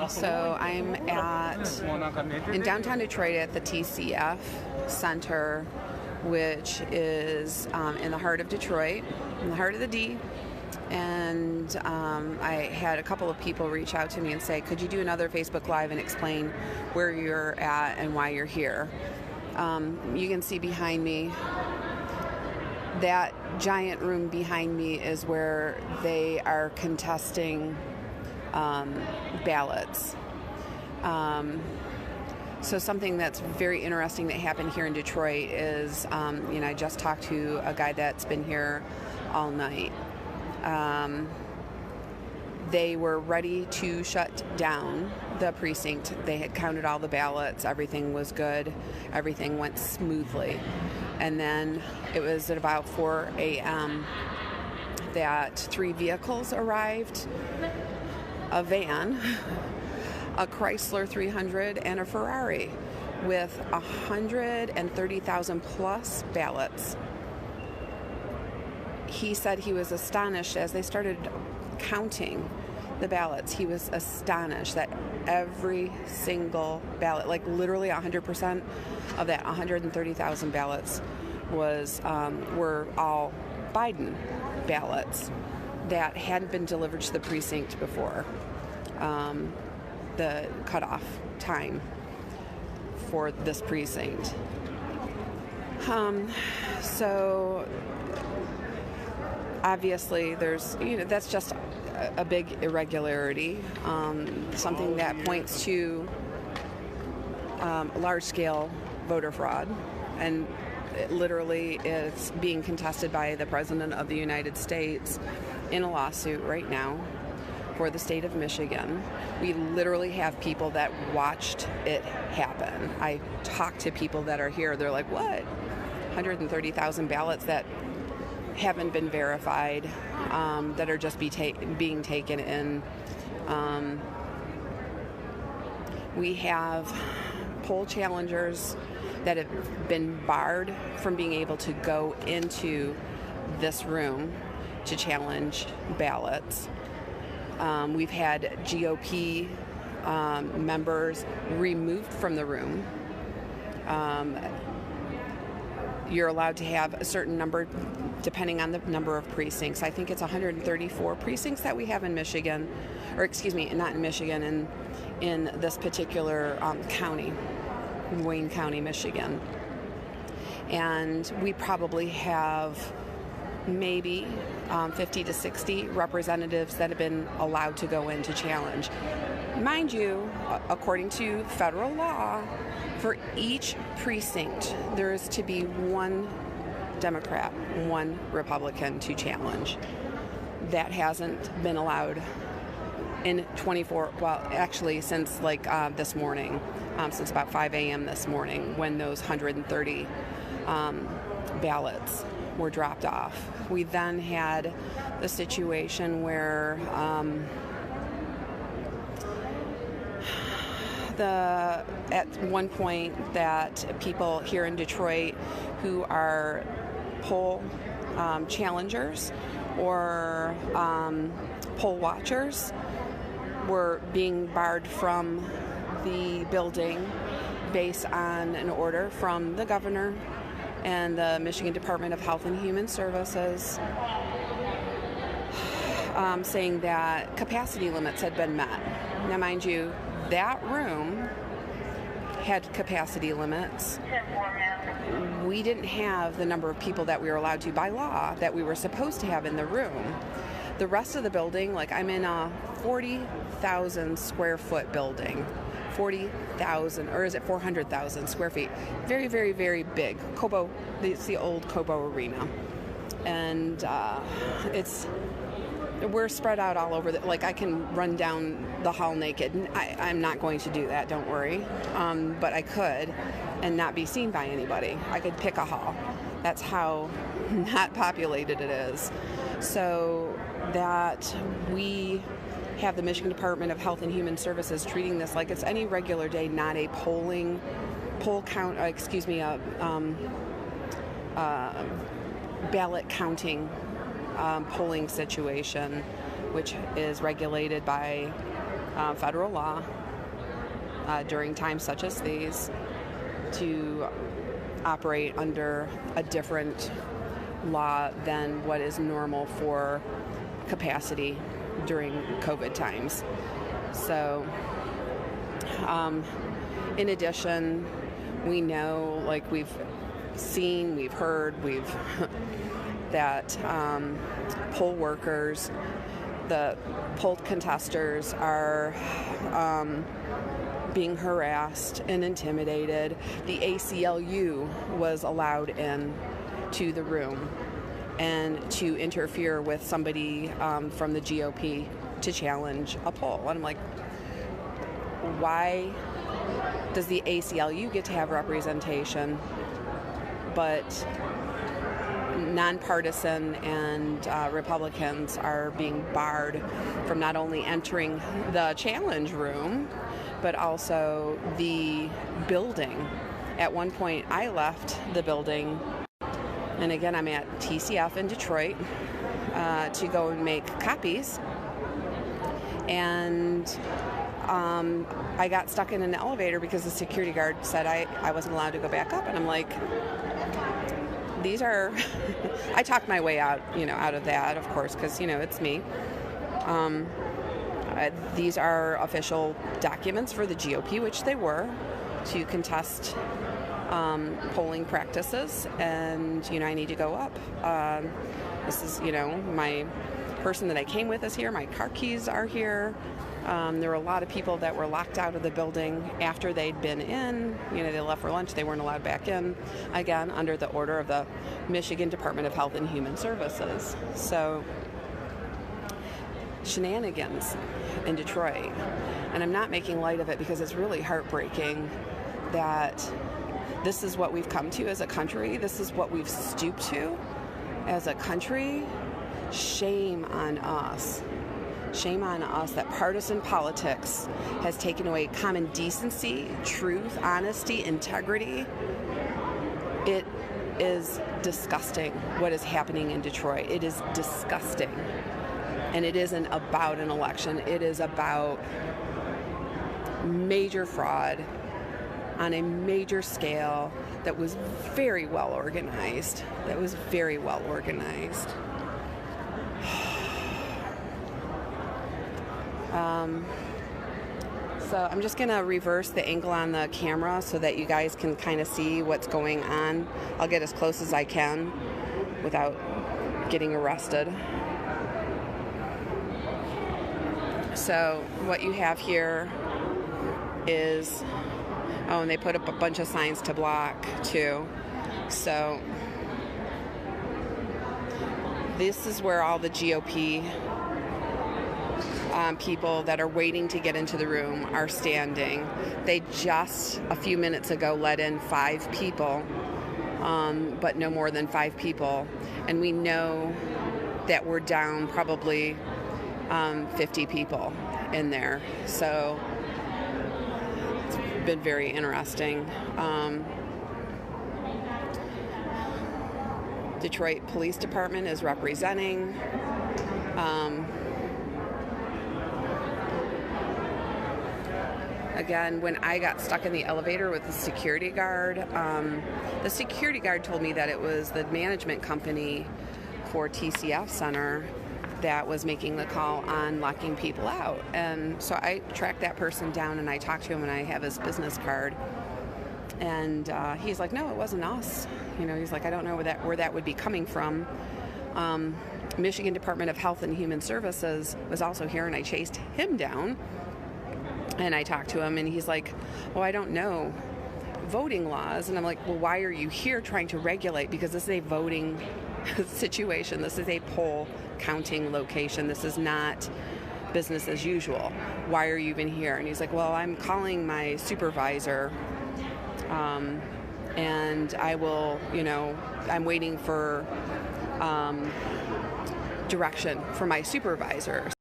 So I'm in downtown Detroit at the TCF Center, which is in the heart of Detroit, in the heart of the D. And I had a couple of people reach out to me and say, could you do another Facebook Live and explain where you're at and why you're here? You can see behind me, that giant room behind me is where they are contesting ballots. So something that's very interesting that happened here in Detroit is, I just talked to a guy that's been here all night. They were ready to shut down the precinct. They had counted all the ballots. Everything was good. Everything went smoothly. And then it was at about 4 a.m. that 3 vehicles arrived, a van, a Chrysler 300, and a Ferrari with 130,000 plus ballots. He said he was astonished as they started counting the ballots. He was astonished that every single ballot, like literally 100% of that 130,000 ballots were all Biden ballots that hadn't been delivered to the precinct before the cutoff time for this precinct. So obviously there's, that's just a big irregularity, something that points to large-scale voter fraud, and it literally is being contested by the President of the United States in a lawsuit right now for the state of Michigan. We literally have people that watched it happen. I talked to people that are here. They're like, what? 130,000 ballots that haven't been verified, that are just being taken in. We have poll challengers that have been barred from being able to go into this room to challenge ballots. We've had GOP members removed from the room. You're allowed to have a certain number depending on the number of precincts. I think it's 134 precincts that we have in Michigan, or excuse me, not in Michigan, in this particular county, Wayne County, Michigan. And we probably have maybe 50 to 60 representatives that have been allowed to go in to challenge. Mind you, according to federal law, for each precinct, there is to be one Democrat, one Republican to challenge. That hasn't been allowed in 24, well, actually since this morning, since about 5 a.m. this morning when those 130 ballots were dropped off. We then had the situation where at one point that people here in Detroit who are poll challengers or poll watchers were being barred from the building based on an order from the governor and the Michigan Department of Health and Human Services saying that capacity limits had been met. Now, mind you, that room had capacity limits. We didn't have the number of people that we were allowed to by law that we were supposed to have in the room. The rest of the building, I'm in a 40,000 square foot building. 40,000, or is it 400,000 square feet? Very, very, very big. Cobo, it's the old Cobo Arena. And we're spread out all over. I can run down the hall naked. I'm not going to do that, don't worry. But I could and not be seen by anybody. I could pick a hall. That's how not populated it is. So that we have the Michigan Department of Health and Human Services treating this like it's any regular day, not a ballot counting polling situation which is regulated by federal law during times such as these, to operate under a different law than what is normal for capacity during COVID times. So, in addition, we know, like we've seen, we've heard, that poll workers, the poll contesters are being harassed and intimidated. The ACLU was allowed in to the room and to interfere with somebody from the GOP to challenge a poll. And I'm like, why does the ACLU get to have representation, but nonpartisan and Republicans are being barred from not only entering the challenge room, but also the building? At one point, I left the building, and again, I'm at TCF in Detroit to go and make copies, and I got stuck in an elevator because the security guard said I wasn't allowed to go back up, and I'm like, these are, I talked my way out, out of that, of course, because, it's me. These are official documents for the GOP, which they were, to contest polling practices, and, I need to go up. This is, my person that I came with is here, my car keys are here. There were a lot of people that were locked out of the building after they'd been in. They left for lunch. They weren't allowed back in, again, under the order of the Michigan Department of Health and Human Services. So, shenanigans in Detroit. And I'm not making light of it because it's really heartbreaking that this is what we've come to as a country. This is what we've stooped to as a country. Shame on us. Shame on us that partisan politics has taken away common decency, truth, honesty, integrity. It is disgusting what is happening in Detroit. It is disgusting. And it isn't about an election. It is about major fraud on a major scale that was very well organized. So I'm just going to reverse the angle on the camera so that you guys can kind of see what's going on. I'll get as close as I can without getting arrested. So what you have here is, and they put up a bunch of signs to block too. So this is where all the GOP people that are waiting to get into the room are standing. They just a few minutes ago let in 5 people, but no more than 5 people. And we know that we're down probably 50 people in there. So it's been very interesting. Detroit Police Department is representing. Again, when I got stuck in the elevator with the security guard told me that it was the management company for TCF Center that was making the call on locking people out. And so I tracked that person down and I talked to him, and I have his business card. And he's like, no, it wasn't us. He's like, I don't know where that would be coming from. Michigan Department of Health and Human Services was also here, and I chased him down. And I talked to him, and he's like, well, I don't know voting laws. And I'm like, well, why are you here trying to regulate? Because this is a voting situation. This is a poll counting location. This is not business as usual. Why are you even here? And he's like, well, I'm calling my supervisor, and I will, I'm waiting for direction from my supervisor.